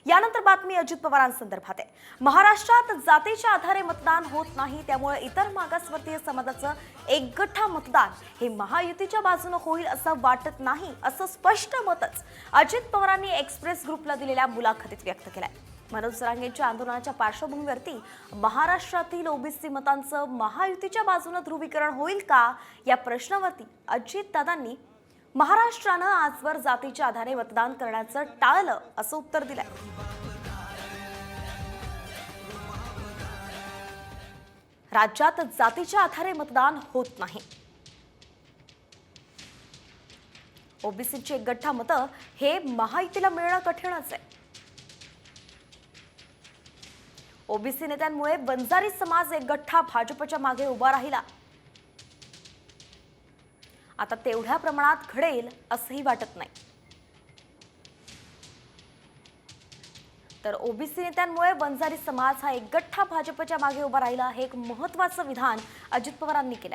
यानंतर बातमी अजित पवारांसंदर्भात आहे। महाराष्ट्रात जातीच्या आधारे मतदान होत नाही, त्यामुळे इतर मागासवर्गीय समाजाचं एकगठ्ठा मतदान हे महायुतीच्या बाजूने होईल असं वाटत नाही, असं स्पष्ट मतच अजित पवारांनी एक्सप्रेस ग्रुपला दिलेल्या मुलाखतीत व्यक्त केलंय। मनोज जरांगेंच्या आंदोलनाच्या पार्श्वभूमीवरती महाराष्ट्रातील ओबीसी मतांचं महायुतीच्या बाजूने ध्रुवीकरण होईल का या प्रश्नावरती अजितदादांनी महाराष्ट्रानं आजवर जातीच्या आधारे मतदान करण्याचं टाळलं असं उत्तर दिलंय। राज्यात जातीच्या आधारे मतदान होत नाही। ओबीसीची एकगठ्ठा मतं हे महायुतीला मिळणं कठीणच आहे। ओबीसी नेत्यांमुळे बंजारी समाज एकगठ्ठा भाजपच्या मागे उभा राहिला। आता तेवढ्या प्रमाणात घडेल असंही वाटत नाही। तर ओबीसी नेत्यांमुळे बंजारी समाज हा एकगठ्ठा भाजपच्या मागे उभा राहिला हे एक महत्त्वाचं विधान अजित पवारांनी केलं।